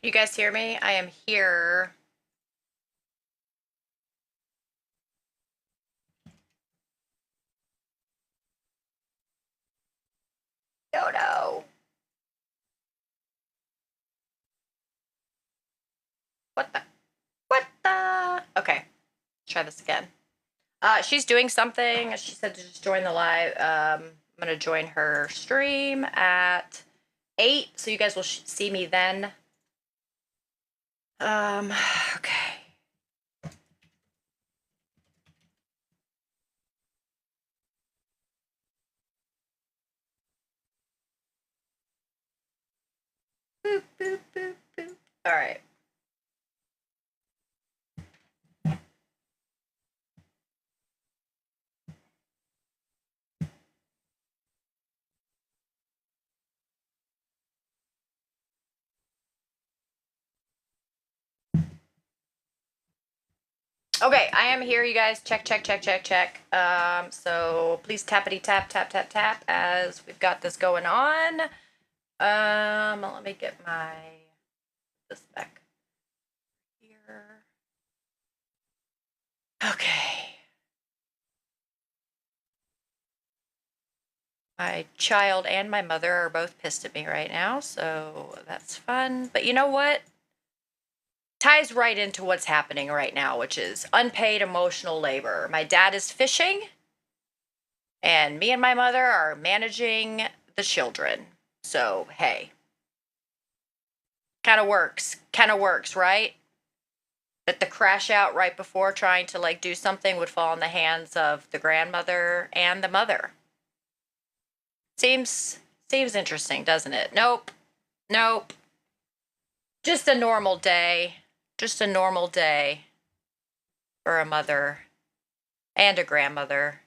You guys hear me? I am here. Oh no. What the? What the? Okay, try this again. She's doing something. She said to just join the live. I'm gonna join her stream at 8, so you guys will see me then. Um, okay. Boop, boop, boop, boop. All right. Okay, I am here, you guys. Check, check, check, check, check. So please tappity tap, tap, tap, tap as we've got this going on. Let me get this back here. Okay. My child and my mother are both pissed at me right now, so that's fun. But you know what? Ties right into what's happening right now, which is unpaid emotional labor. My dad is fishing, and me and my mother are managing the children. So, hey, kind of works, right? That the crash out right before trying to like do something would fall in the hands of the grandmother and the mother. Seems interesting, doesn't it? Nope. Nope. Just a normal day. Just a normal day for a mother and a grandmother.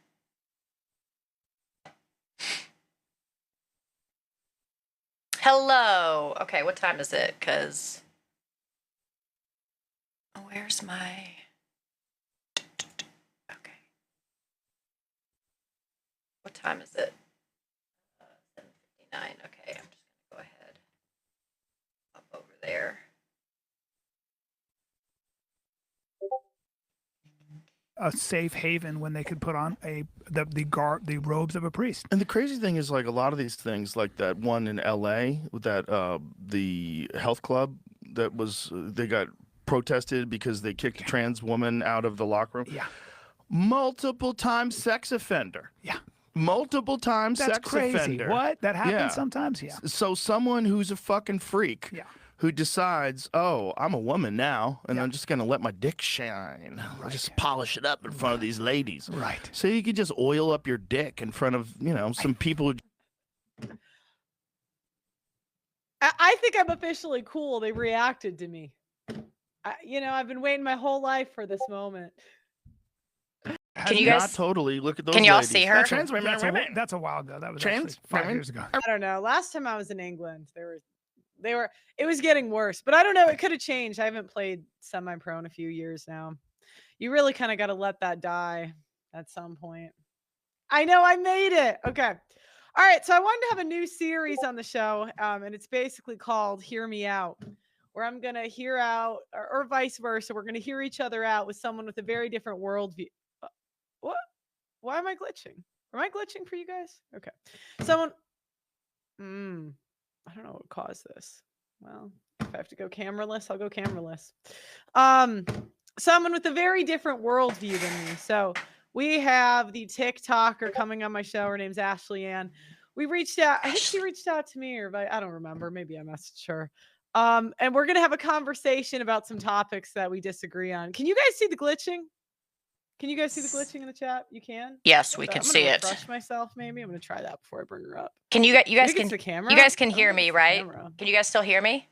Hello. Okay, what time is it? Cuz where's my Okay. What time is it? 7:59. Okay, I'm just going to go ahead. Up over there. A safe haven when they could put on the robes of a priest. And the crazy thing is, like, a lot of these things, like that one in L.A. with that the health club that was they got protested because they kicked a trans woman out of the locker room. Yeah, Multiple time sex offender. yeah. Multiple time That's sex crazy. offender. What? That happens Yeah. sometimes? Yeah. So someone who's a fucking freak. Yeah. Who decides, oh, I'm a woman now, and Yeah. I'm just gonna let my dick shine. I'll just polish it up in front of these ladies. Right. So you could just oil up your dick in front of, some people. I think I'm officially cool. They reacted to me. I've been waiting my whole life for this moment. Can you guys Not totally. Look at those Can y'all ladies. see her? That's a while ago. That was Trans actually 5 women? years ago. I don't know. Last time I was in England, it was getting worse, but I don't know. It could have changed. I haven't played semi-pro in a few years now. You really kind of got to let that die at some point. I know I made it. Okay. All right. So I wanted to have a new series on the show, and it's basically called Hear Me Out, where I'm going to hear out, or vice versa. We're going to hear each other out with someone with a very different worldview. What? Why am I glitching? Am I glitching for you guys? Okay. Someone. I don't know what caused this. Well, if I have to go cameraless, I'll go cameraless. Someone with a very different worldview than me. So we have the TikToker coming on my show. Her name's Ashley Ann. We reached out. I think she reached out to me, or I don't remember. Maybe I messaged her. And we're gonna have a conversation about some topics that we disagree on. Can you guys see the glitching? Can you guys see the glitching in the chat? You can? Yes, we So can I'm see gonna it. refresh myself, maybe. I'm gonna try that before I bring her up. Can you I guys think can it's the camera. you guys can I hear don't know if me, it's the right? camera. Can you guys still hear me?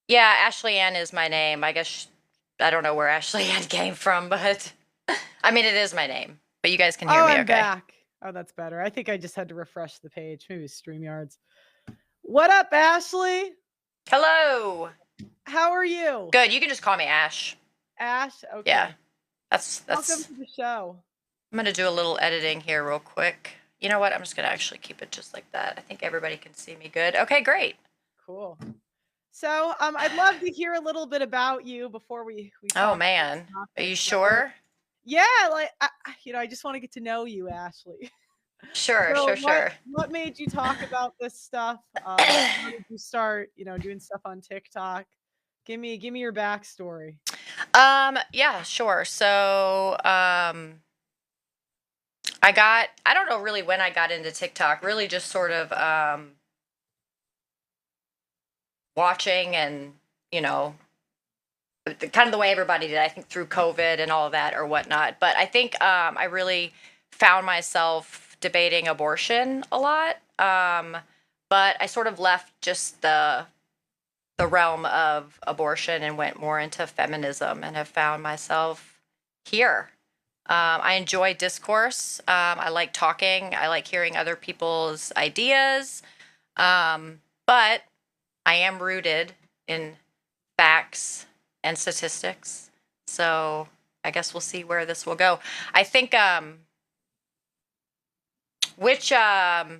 Yeah, Ashley Ann is my name. I guess I don't know where Ashley Ann came from, but I mean it is my name. But you guys can hear me, I'm okay? back. Oh, that's better. I think I just had to refresh the page. Maybe it's StreamYards. What up, Ashley? Hello. How are you? Good. You can just call me Ash. Ash? Okay. Yeah. That's Welcome to the show. I'm going to do a little editing here real quick. You know what? I'm just going to actually keep it just like that. I think everybody can see me good. Okay, great. Cool. So, I'd love to hear a little bit about you before we Oh talk about man, the are you topic. So, sure? yeah, like I just want to get to know you, Ashley. Sure, So, sure, sure. what made you talk about this stuff? How did you start, doing stuff on TikTok? Give me your backstory. Yeah, sure. So, I don't know really when I got into TikTok, really just sort of watching and, you know, kind of the way everybody did, I think through COVID and all of that or whatnot. But I think I really found myself debating abortion a lot. But I sort of left just the realm of abortion and went more into feminism and have found myself here. I enjoy discourse. I like talking. I like hearing other people's ideas. But I am rooted in facts and statistics. So I guess we'll see where this will go. I think which So,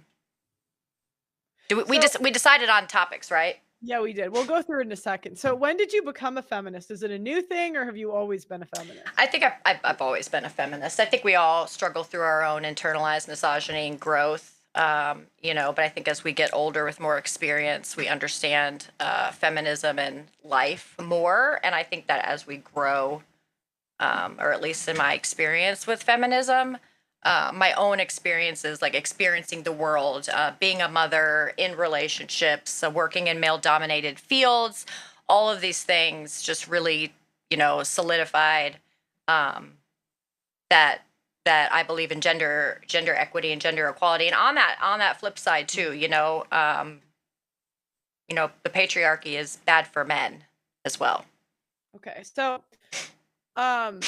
we decided on topics, right? yeah, we did. We'll go through it in a second. So, when did you become a feminist? Is it a new thing, or have you always been a feminist? I think I've always been a feminist. I think we all struggle through our own internalized misogyny and growth. But I think as we get older with more experience, we understand feminism and life more. And I think that as we grow, or at least in my experience with feminism, my own experiences, like experiencing the world, being a mother in relationships, working in male dominated fields, all of these things just really, solidified um, that I believe in gender equity and gender equality. And on that flip side too, the patriarchy is bad for men as well. Okay. So, um,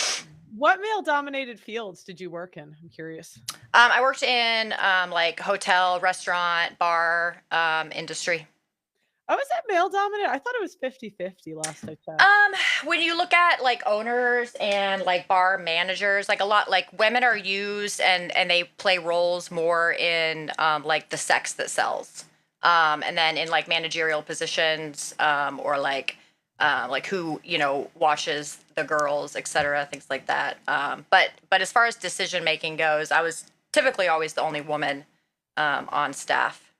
what male-dominated fields did you work in? I'm curious. I worked in like hotel, restaurant, bar industry. Oh, is that male-dominant? I thought it was 50-50 last I checked. When you look at like owners and like bar managers, like a lot, like women are used and they play roles more in like the sex that sells. And then in like managerial positions, or like who watches the girls, etc., things like that. But as far as decision making goes, I was typically always the only woman on staff.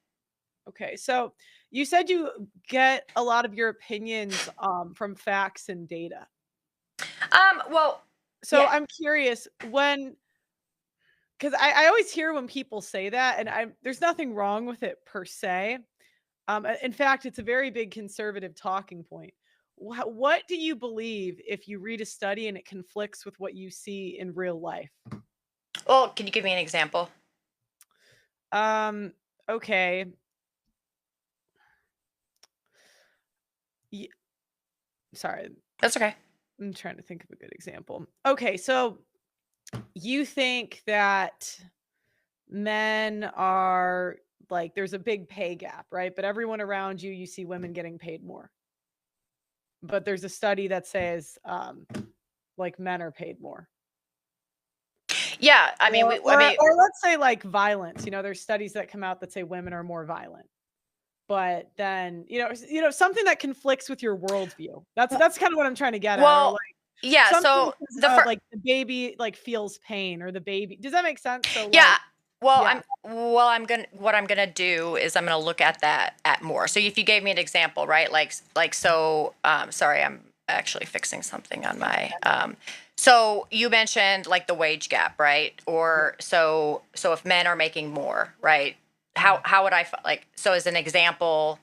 Okay. So, you said you get a lot of your opinions from facts and data. Well, So, yeah. I'm curious when, because I always hear when people say that, and there's nothing wrong with it per se. In fact, it's a very big conservative talking point. What do you believe if you read a study and it conflicts with what you see in real life? Well, can you give me an example? Um, okay. y- Sorry, That's okay. I'm trying to think of a good example. Okay, so you think that men are like there's a big pay gap, right? But everyone around you, you see women getting paid more. But there's a study that says like men are paid more. Yeah, I mean, Or, I or, mean, or let's say like violence. There's studies that come out that say women are more violent. But then, something that conflicts with your worldview. That's kind of what I'm trying to get at. Or well, like yeah. something So says, the first, like the baby like feels pain or the baby. Does that make sense? So yeah. like, Well, yeah. what I'm gonna do is I'm gonna look at that at more. So if you gave me an example, right? So. Sorry, I'm actually fixing something on my. So you mentioned like the wage gap, right? Or so if men are making more, right? How would like so as an example,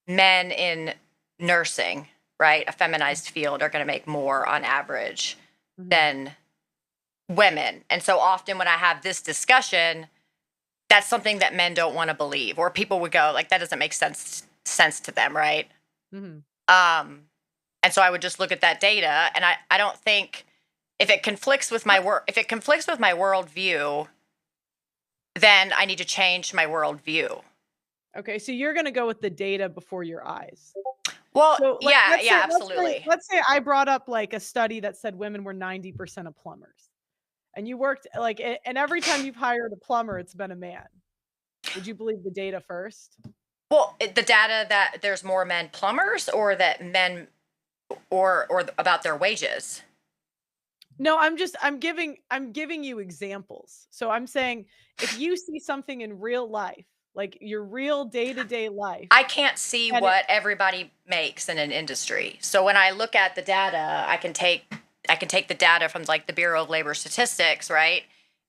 men in nursing, right, a feminized field are going to make more on average Mhm. than women. And so often when I have this discussion, that's something that men don't want to believe, or people would go like that doesn't make sense to them, right? Mhm. Um, and so I would just look at that data, and I don't think if it conflicts with my worldview, then I need to change my worldview. Okay, so you're gonna go with the data before your eyes. Well, So like yeah, let's say yeah, let's say absolutely. let's say I brought up like a study that said women were 90% of plumbers. And you worked like and every time you've hired a plumber, it's been a man. Would you believe the data first? Well, the data that there's more men plumbers, or that men, or about their wages. No, I'm giving you examples. So I'm saying if you see something in real life, like your real day-to-day life, I can't see and it what everybody makes in an industry. So when I look at the data, I can take the data from like the Bureau of Labor Statistics, right?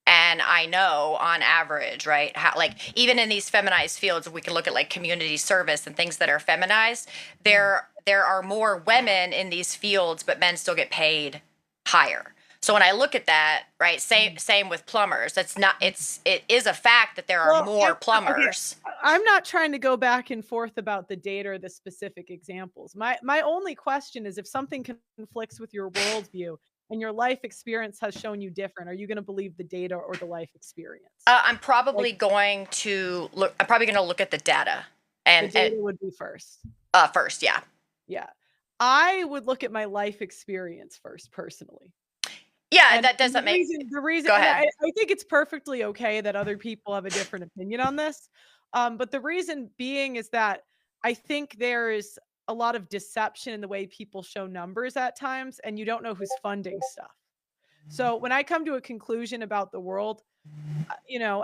And I know on average, right, how, like, even in these feminized fields, we can look at like community service and things that are feminized. There are more women in these fields, but men still get paid higher. So when I look at that, right, same with plumbers. It is a fact that there are well, more okay, plumbers. I'm not trying to go back and forth about the data or the specific examples. My only question is if something conflicts with your worldview and your life experience has shown you different, are you going to believe the data or the life experience? I'm Like probably going to look. I'm probably going to look at the data, the and data would be first. first, yeah, Yeah. I would look at my life experience first personally. yeah. And That the doesn't make. reason Go and ahead. I think it's perfectly okay that other people have a different opinion on this. But the reason being is that I think there is a lot of deception in the way people show numbers at times, and you don't know who's funding stuff. So when I come to a conclusion about the world,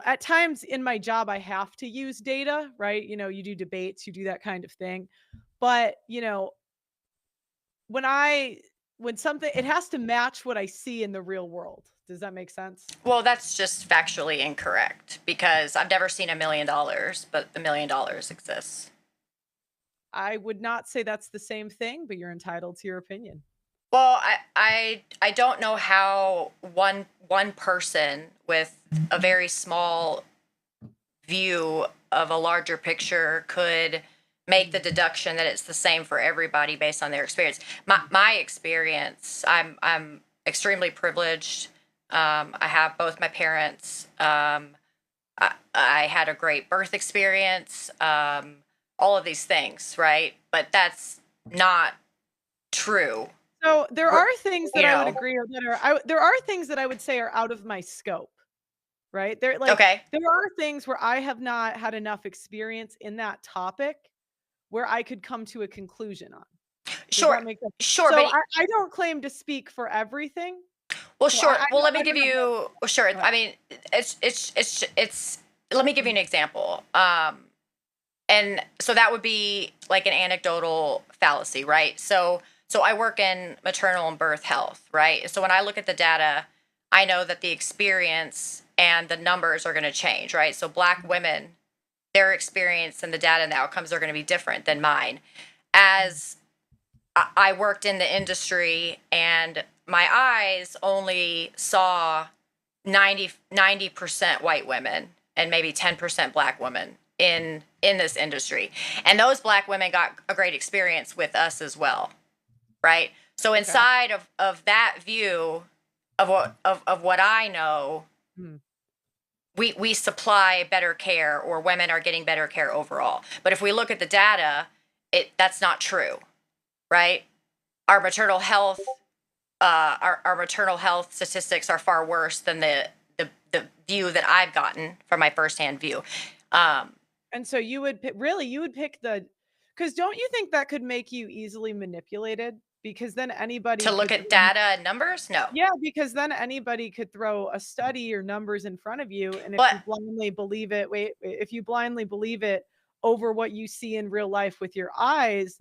at times in my job, I have to use data, right? You do debates, you do that kind of thing. But, when I when something it has to match what I see in the real world. Does that make sense? Well, that's just factually incorrect because I've never seen $1 million, but $1 million exists. I would not say that's the same thing, but you're entitled to your opinion. Well, I don't know how one person with a very small view of a larger picture could make the deduction that it's the same for everybody based on their experience. My experience, I'm extremely privileged. I have both my parents. I had a great birth experience. All of these things, right? But that's not true. So there R- are things You that I would know. agree are that are there are things that I would say are out of my scope, right? Okay. There are things where I have not had enough experience in that topic where I could come to a conclusion on. Does Sure. that make sense? Sure. So But I don't claim to speak for everything. well, So sure. Well, let me I give don't know. you. Well, sure. Go I ahead. mean, it's. Let me give you an example. And so that would be like an anecdotal fallacy, right? So I work in maternal and birth health, right? So when I look at the data, I know that the experience and the numbers are going to change, right? So Black women, their experience and the data and the outcomes are going to be different than mine. As I worked in the industry and my eyes only saw 90% white women and maybe 10% Black women in this industry, and those Black women got a great experience with us as well, right? So Okay. inside of that view of what I know, Hmm. we supply better care, or women are getting better care overall. But if we look at the data, that's not true, right? Our maternal health our maternal health statistics are far worse than the view that I've gotten from my firsthand view. Um, And so you would pick because don't you think that could make you easily manipulated? Because then to anybody look could at data and numbers, no. yeah, because then anybody could throw a study or numbers in front of you, and if But you blindly believe it, if you blindly believe it over what you see in real life with your eyes,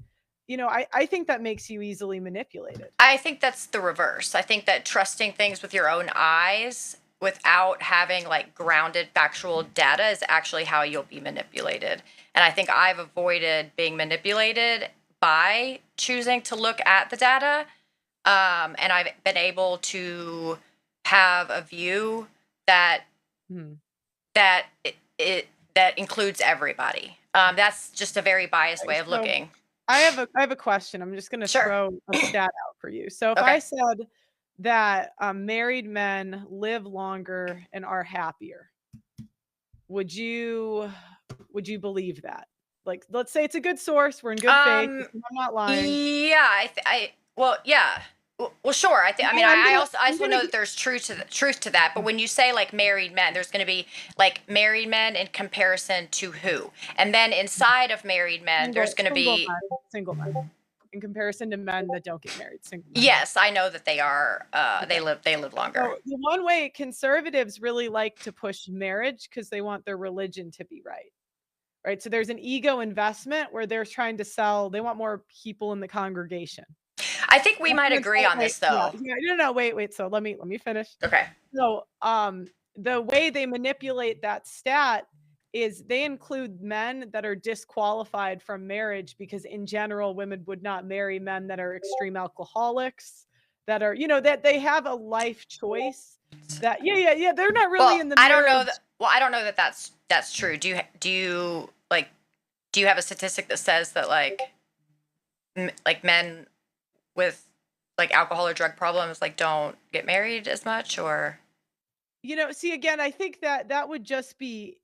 I think that makes you easily manipulated. I think that's the reverse. I think that trusting things with your own eyes without having like grounded factual data is actually how you'll be manipulated. And I think I've avoided being manipulated by choosing to look at the data. And I've been able to have a view that Hmm. that includes everybody. That's just a very biased way of So looking. I have a question. I'm just gonna Sure. throw a stat out for you. So if Okay. I said that married men live longer and are happier, would you believe that? Like, let's say it's a good source. We're in good faith. Um. I'm not lying. Yeah. Well. Yeah. Well, sure. I mean, I'm I gonna, also I'm gonna know gi- that there's truth to that. But when you say like married men, there's going to be like married men in comparison to who, and then inside of married men, there's going to be. single men in comparison to men that don't get married, single men. Yes, I know that they are. Okay. They live longer. So the one way conservatives really like to push marriage because they want their religion to be right. Right. So there's an ego investment where they're trying to sell, they want more people in the congregation. I think we That's might what I'm agree saying, on this yeah, though. no, wait. So let me finish. Okay. So the way they manipulate that stat is they include men that are disqualified from marriage because in general women would not marry men that are extreme alcoholics, that are, that they have a life choice, that they're not really Well, in the I don't know marriage. that. Well, I don't know that that's true. Do you like do you have a statistic that says that like like men with like alcohol or drug problems like don't get married as much or See, again, I think that that would just be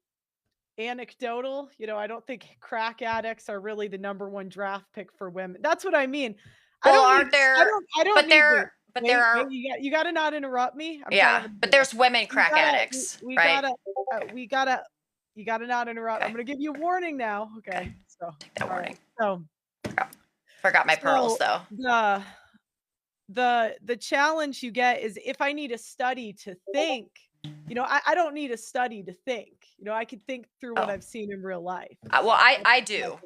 anecdotal. I don't think crack addicts are really the number one draft pick for women. That's what I mean. I well don't aren't need I there don't I don't but need there but there wait, are you got to not interrupt me. I'm trying yeah to but there's women we crack gotta addicts, we right? gotta we gotta you gotta not interrupt. I'm Okay. gonna give you a warning now. Okay. So Take that all right. warning. So Forgot my pearls so though. the challenge you get is if I need a study to think, I don't need a study to think. I could think through what Oh. I've seen in real life. Well, So I do.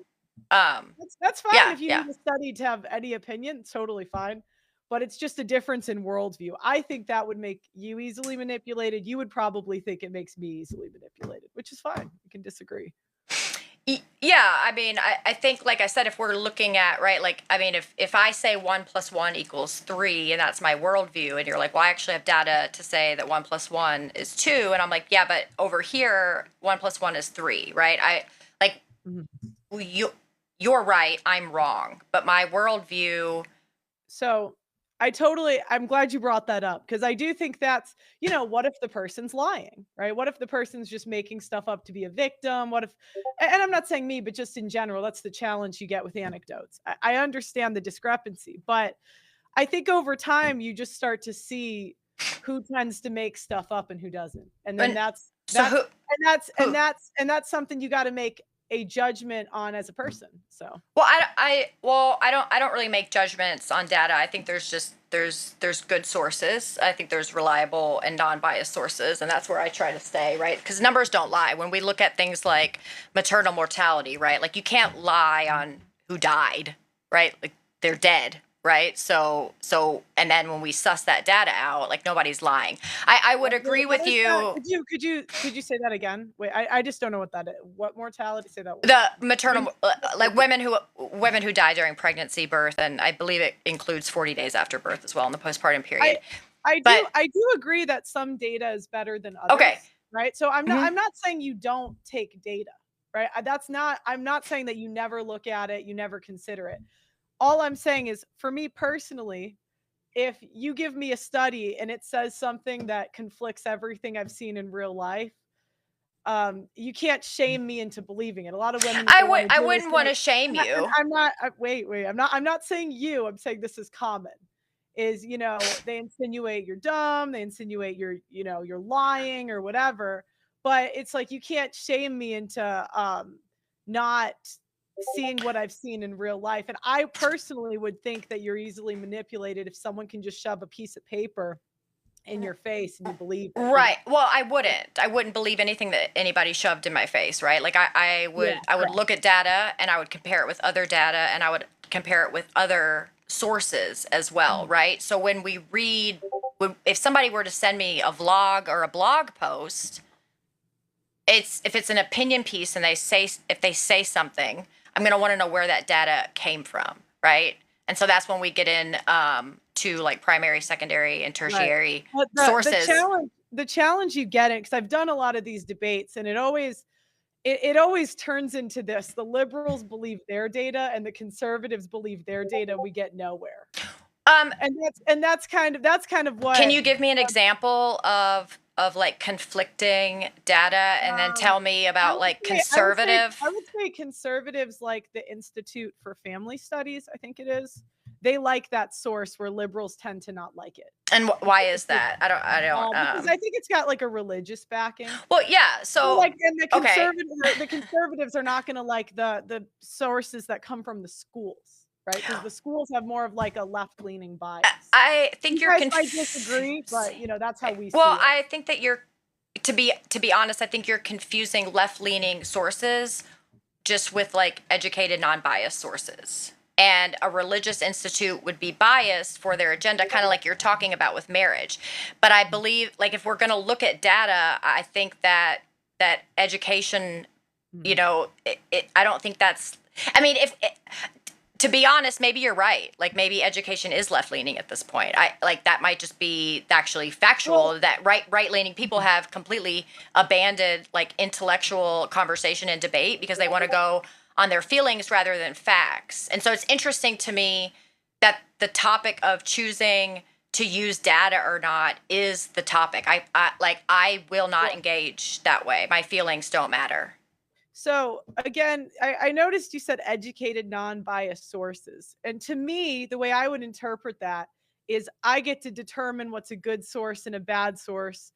that's fine Yeah, if you yeah. need a study to have any opinion, it's totally fine. But it's just a difference in worldview. I think that would make you easily manipulated. You would probably think it makes me easily manipulated, which is fine. We can disagree. Yeah, I mean, I think, like I said, if we're looking at, right, like, I mean, if I say 1 + 1 = 3, and that's my worldview, and you're like, well, I actually have data to say that 1 + 1 is 2, and I'm like, yeah, but over here, 1 + 1 is 3, right? Like, Mhm. you're right, I'm wrong, but my worldview, So I'm glad you brought that up because I do think that's, what if the person's lying, right? What if the person's just making stuff up to be a victim? What if, and I'm not saying me, but just in general, that's the challenge you get with anecdotes. I understand the discrepancy, but I think over time you just start to see who tends to make stuff up and who doesn't. And then and that's, so that's, and that's, who, and that's something you got to make a judgment on as a person. So. well, I don't really make judgments on data. I think there's good sources. I think there's reliable and non-biased sources, and that's where I try to stay, right? Because numbers don't lie. When we look at things like maternal mortality, right? Like you can't lie on who died, right? Like they're dead, right? So and then when we suss that data out, like nobody's lying. I would agree What with is that? you. Could you say that again? Wait, I just don't know what that is. What mortality? Say that. The maternal, like women who die during pregnancy, birth, and I believe it includes 40 days after birth as well in the postpartum period. But I do agree that some data is better than others. okay, Right. So Mhm. I'm not saying you don't take data. Right. I'm not saying that you never look at it, you never consider it. All I'm saying is for me personally, if you give me a study and it says something that conflicts everything I've seen in real life, you can't shame me into believing it. A lot of women, what they wanna I do is wouldn't want to say, shame you. I'm not wait, I'm not saying you, I'm saying this is common. Is, they insinuate you're dumb, they insinuate you're lying or whatever. But it's like you can't shame me into not seeing what I've seen in real life. And I personally would think that you're easily manipulated if someone can just shove a piece of paper in your face and you believe it. Right. Well, I wouldn't believe anything that anybody shoved in my face, right? Like I would Yeah, I would correct. look at data and I would compare it with other data and I would compare it with other sources as well, right? So when we read if somebody were to send me a vlog or a blog post, if it's an opinion piece and if they say something, I'm going to want to know where that data came from, right? And so that's when we get in to like primary, secondary, and Right. tertiary But sources. the challenge you get it, because I've done a lot of these debates and it always turns into this. The liberals believe their data and the conservatives believe their data. We get nowhere. And that's kind of what Can you give me an example of like conflicting data and then tell me I about would like say conservative? I would say conservatives like the Institute for Family Studies, I think it is. they like that source where liberals tend to not like it. And why is that? I don't. Because I think it's got like a religious backing. Well, yeah. So Like, and the okay. conservatives are not going to like the sources that come from the schools, right? Because the schools have more of like a left-leaning bias. I think You you're guys might disagree, but you know that's how we see Well, it. I think that you're to be honest, I think you're confusing left-leaning sources just with like educated non-biased sources. And a religious institute would be biased for their agenda, kind of like you're talking about with marriage. But I believe, like, if we're going to look at data, I think that education, you know, I don't think that's. I mean, to be honest, maybe you're right. Like maybe education is left leaning at this point. I like that might just be actually factual that right leaning people have completely abandoned like intellectual conversation and debate because they want to go on their feelings rather than facts. And so it's interesting to me that the topic of choosing to use data or not is the topic. I will not engage that way. My feelings don't matter. So again, I noticed you said educated, non-biased sources. And to me, the way I would interpret that is I get to determine what's a good source and a bad source.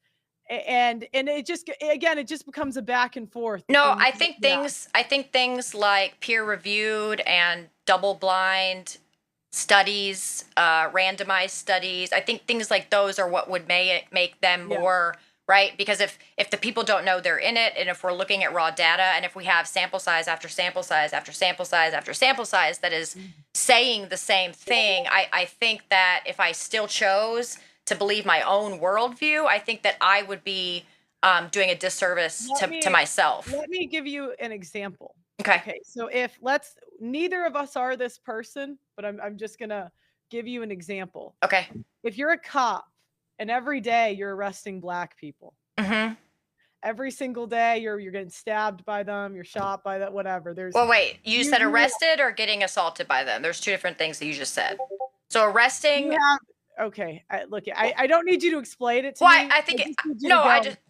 And it just becomes a back and forth. No, I think things like peer reviewed and double blind studies, randomized studies, I think things like those are what would make them more right? Because if the people don't know they're in it, and if we're looking at raw data, and if we have sample size after sample size after sample size after sample size that is saying the same thing, I think that if I still chose to believe my own worldview, I think that I would be doing a disservice to myself. Let me give you an example. Okay. So neither of us are this person, but I'm just gonna give you an example. Okay. If you're a cop and every day you're arresting Black people, every single day you're getting stabbed by them, you're shot by that, whatever. Well, wait, you said arrested or getting assaulted by them? There's two different things that you just said. So arresting. I don't need you to explain it to me. I think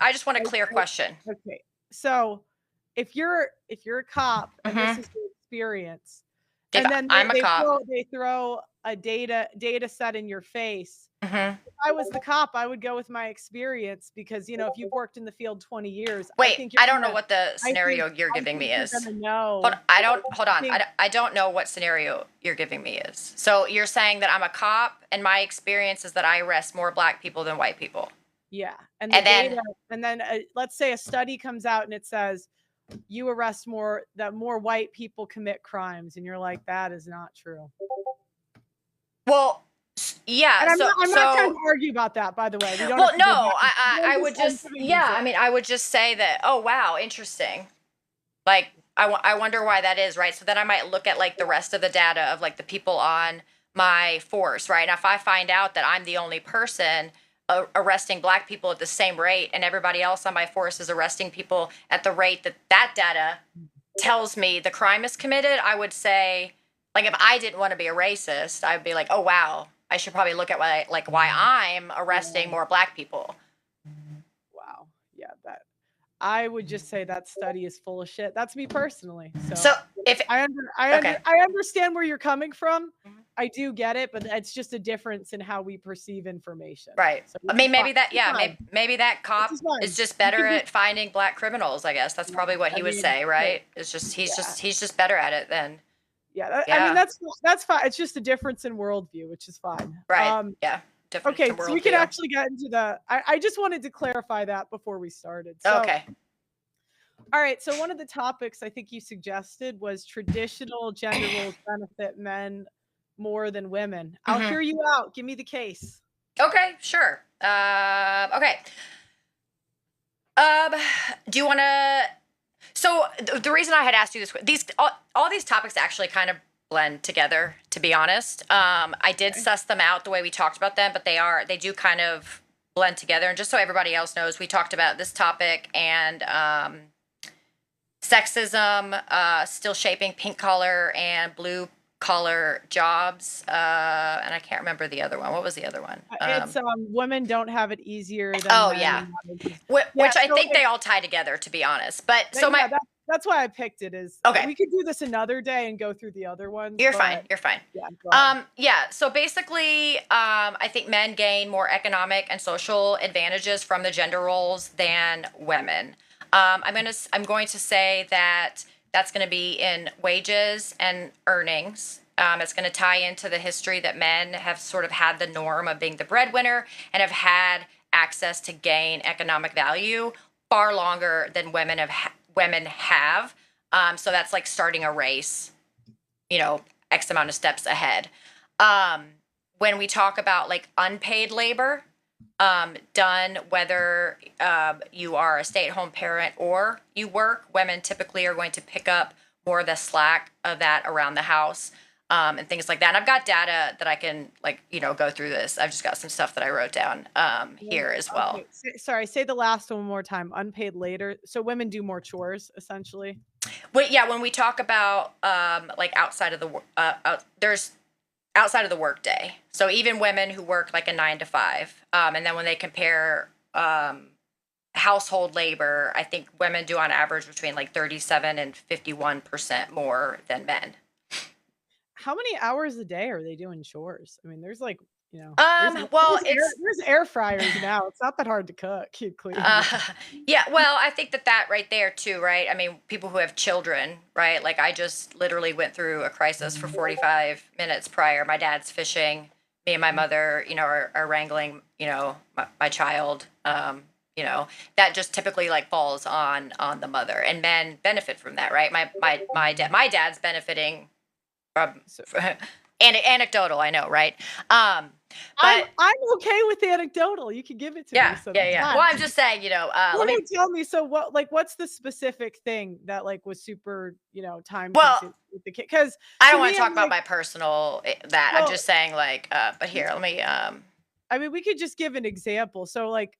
I just want a clear question. Okay. So if you're a cop and this is your experience, and then they throw a data set in your face. If I was the cop, I would go with my experience because, if you've worked in the field 20 years. Wait, I don't know what the scenario you're giving me is. Hold on. I don't know what scenario you're giving me is. So you're saying that I'm a cop and my experience is that I arrest more Black people than white people. Yeah. And then let's say a study comes out and it says you arrest more white people commit crimes. And you're like, that is not true. Well, yeah. And I'm not trying to argue about that, by the way. I would just, I would just say that, oh, wow, interesting. Like, I wonder why that is, right? So then I might look at like the rest of the data of like the people on my force, right? And if I find out that I'm the only person arresting Black people at the same rate and everybody else on my force is arresting people at the rate that data tells me the crime is committed, I would say, like, if I didn't want to be a racist, I'd be like, oh, wow, I should probably look at why I'm arresting more Black people. Wow. Yeah, I would just say that study is full of shit. That's me personally. So if I understand where you're coming from. I do get it, but it's just a difference in how we perceive information. Right. So maybe that cop is just better at finding Black criminals, I guess. That's probably what he would say, right? It's just he's just better at it than. Yeah, I mean that's fine. It's just a difference in worldview, which is fine. Right. Difference in worldview. So we can actually get into I just wanted to clarify that before we started. So, okay. All right. So one of the topics I think you suggested was traditional gender roles benefit men more than women. I'll hear you out. Give me the case. Okay, sure. Okay. Do you want to? So the reason I had asked you this, all these topics actually kind of blend together, to be honest. I did suss them out the way we talked about them, but they do kind of blend together. And just so everybody else knows, we talked about this topic and sexism, still shaping pink collar and blue collar jobs. And I can't remember the other one. What was the other one? It's women don't have it easier than men. Yeah. Which I think they all tie together, to be honest. But that's why I picked it. Is Okay. we could do this another day and go through the other ones. You're fine. but You're fine. Yeah, go ahead. Yeah. So basically, I think men gain more economic and social advantages from the gender roles than women. I'm going to say that that's going to be in wages and earnings. It's going to tie into the history that men have sort of had the norm of being the breadwinner and have had access to gain economic value far longer than women have. So that's like starting a race, X amount of steps ahead. When we talk about like unpaid labor, done whether you are a stay-at-home parent or you work, women typically are going to pick up more of the slack of that around the house, and things like that. And I've got data that I can go through this. I've just got some stuff that I wrote down here as well. Okay. Sorry, say the last one more time. Unpaid labor. So women do more chores, essentially. But yeah, when we talk about like outside of the there's outside of the workday. So even women who work like a 9 to 5, and then when they compare household labor, I think women do on average between like 37 and 51% more than men. How many hours a day are they doing chores? I mean, there's like, Well, there's air fryers now. It's not that hard to cook. You clean. Yeah, well, I think that right there too, right? I mean, people who have children, right? Like I just literally went through a crisis for 45 minutes prior. My dad's fishing. Me and my mother, are wrangling, my child. That just typically like falls on the mother, and men benefit from that, right? My dad's benefiting from anecdotal, I know, right? I'm okay with anecdotal. You can give it to me. Yeah. Well, I'm just saying, let me tell me. So what's the specific thing that like was super, time Well, with the kid? Because I don't want to talk about my personal I'm just saying like, but here, let me. I mean, we could just give an example. So like,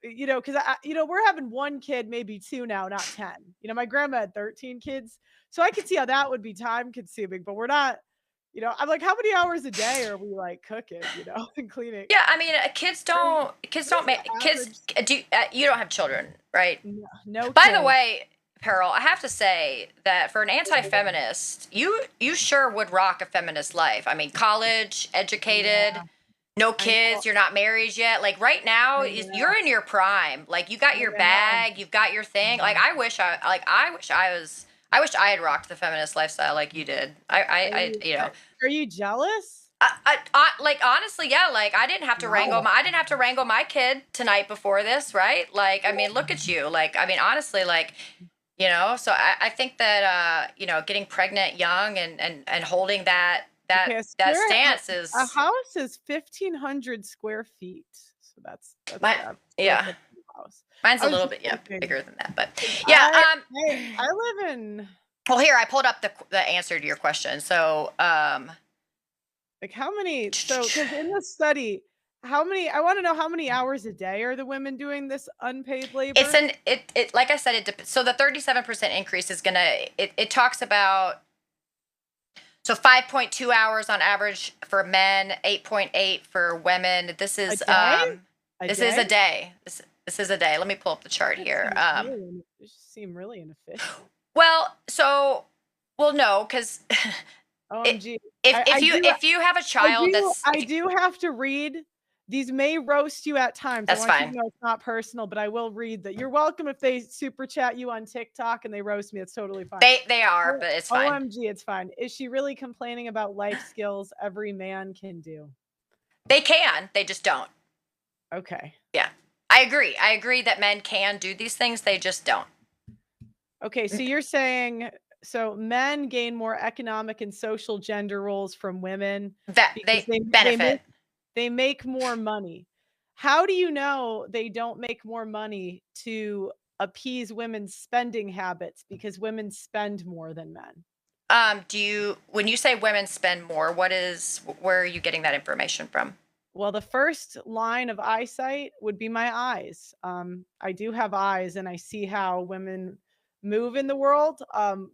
because we're having one kid, maybe two now, not 10. My grandma had 13 kids, so I could see how that would be time consuming. But we're not. I'm like, how many hours a day are we like cooking, and cleaning? Yeah, I mean, kids don't make kids. You don't have children, right? No. By the way, Pearl, I have to say that for an anti-feminist, you sure would rock a feminist life. I mean, college, educated, no kids, you're not married yet. Like right now, you're in your prime. Like you got your bag, you've got your thing. Like I wish I had rocked the feminist lifestyle like you did. Are you jealous? I like honestly, yeah. Like I didn't have to wrangle my kid tonight before this, right? Like I mean, look at you. Like I mean, honestly, like So I think that getting pregnant young and holding that stance is a house is 1,500 square feet. So that's yeah. House. Mine's a little bit bigger than that, but yeah. I live in. Well, here I pulled up the answer to your question. So, like how many? So, because in the study, how many? I want to know how many hours a day are the women doing this unpaid labor? It like I said, it depends. So the 37% increase is it talks about. So 5.2 hours on average for men, 8.8 for women. This is This is a day. This is a day. Let me pull up the chart here. You seem really inefficient. Well, no, because OMG. if you have a child I do have to read. These may roast you at times. That's fine. You to know it's not personal, but I will read that. You're welcome if they super chat you on TikTok and they roast me. It's totally fine. They are, but it's fine. OMG, it's fine. Is she really complaining about life skills every man can do? They can. They just don't. Okay. Yeah. I agree that men can do these things. They just don't. Okay. So you're saying men gain more economic and social gender roles from women. That they benefit. They make more money. How do you know they don't make more money to appease women's spending habits because women spend more than men? When you say women spend more, where are you getting that information from? Well, the first line of eyesight would be my eyes. I do have eyes and I see how women move in the world.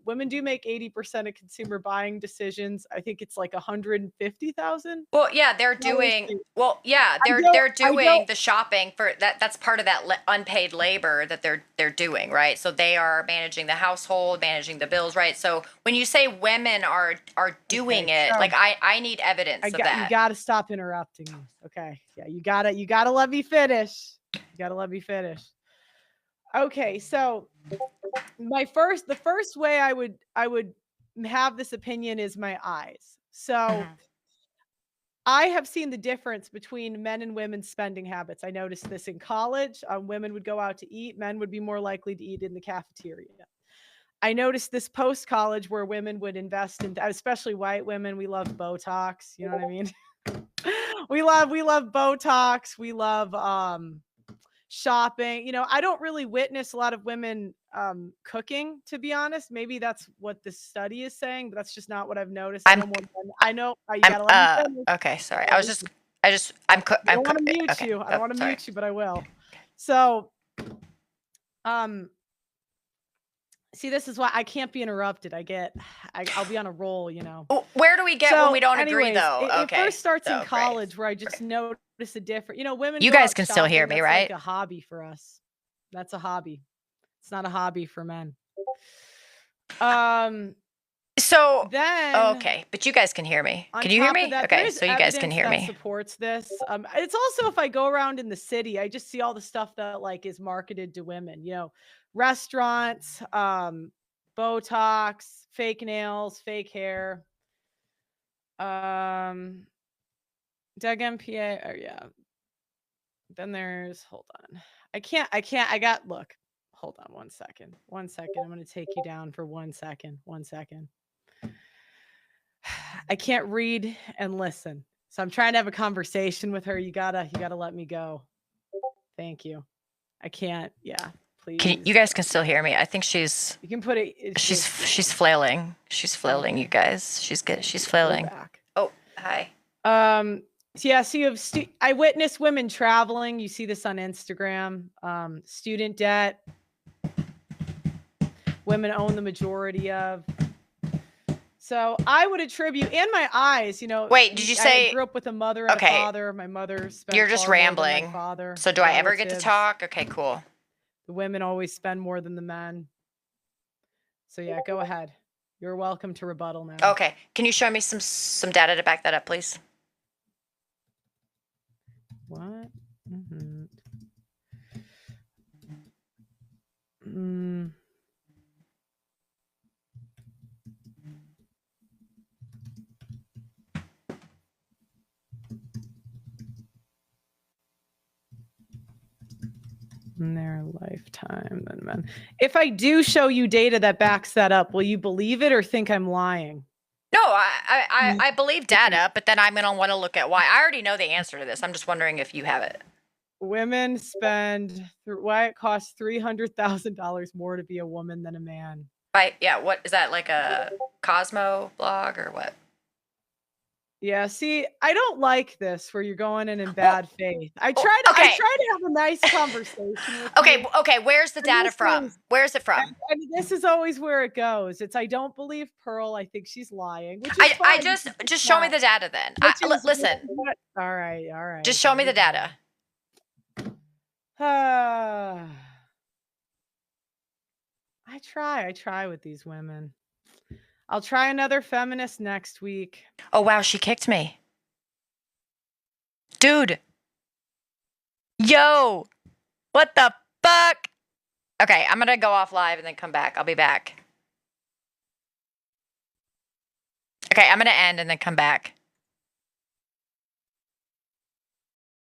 Women do make 80% of consumer buying decisions. I think it's like 150,000. Well, yeah, they're doing. Well, yeah, they're doing the shopping for that. That's part of that unpaid labor that they're doing, right? So they are managing the household, managing the bills, right? So when you say women are doing it, so like I need evidence of that. You got to stop interrupting me. Okay, yeah, you gotta let me finish. You gotta let me finish. Okay, so the first way I would have this opinion is my eyes. So Mhm. I have seen the difference between men and women's spending habits. I noticed this in college. Women would go out to eat, men would be more likely to eat in the cafeteria. I noticed this post college where women would invest in, especially white women. We love Botox. You know what I mean? we love Botox. We love shopping. You know, I don't really witness a lot of women cooking, to be honest. Maybe that's what this study is saying, but that's just not what I've noticed. I'm- I know you gotta let me finish. Okay, sorry. I'm I don't want to mute you. I don't want to mute you, but I will. So, see, this is why I can't be interrupted. I'll be on a roll, you know. Where do we get when we don't agree, though? It first starts in college, where I just notice a different. You know, women. You guys can still hear me, right? Like a hobby for us. That's a hobby. It's not a hobby for men. So then, okay, but you guys can hear me. Can you hear me? Okay, so you guys can hear me. Supports this. It's also, if I go around in the city, I just see all the stuff that like is marketed to women. You know, restaurants, Botox, fake nails, fake hair. Doug MPA. Oh yeah. Then there's, hold on. Look. Hold on 1 second. 1 second. I'm going to take you down for 1 second. 1 second. I can't read and listen. So I'm trying to have a conversation with her. You gotta let me go. Thank you. I can't. Yeah, please. You guys can still hear me. I think she's. You can put it. She's flailing. She's flailing, you guys. She's good. She's flailing. Oh, hi. Yeah, so you have I witness women traveling. You see this on Instagram. Student debt. Women own the majority of. So I would attribute, and my eyes, you know. Wait, did you say? I grew up with a mother and a father. My mother spent. You're just rambling. Father, so do I ever get to talk? Okay, cool. The women always spend more than the men. So yeah, go ahead. You're welcome to rebuttal now. Okay, can you show me some data to back that up, please? What? In their lifetime than men. If I do show you data that backs that up, will you believe it or think I'm lying? No, I believe data, but then I'm going to want to look at why. I already know the answer to this. I'm just wondering if you have it. Women spend, why it costs $300,000 more to be a woman than a man. Yeah, what is that, like a Cosmo blog or what? Yeah, see, I don't like this where you're going in bad faith. I try to have a nice conversation with you. Okay, where's the data from? Where's it from? And this is always where it goes. It's I don't believe Pearl. I think she's lying. Which is fine. Just show me the data then. Listen. All right. Just show me the data. I try with these women. I'll try another feminist next week. Oh, wow. She kicked me. Dude. Yo. What the fuck? Okay, I'm going to go off live and then come back. I'll be back. Okay, I'm going to end and then come back.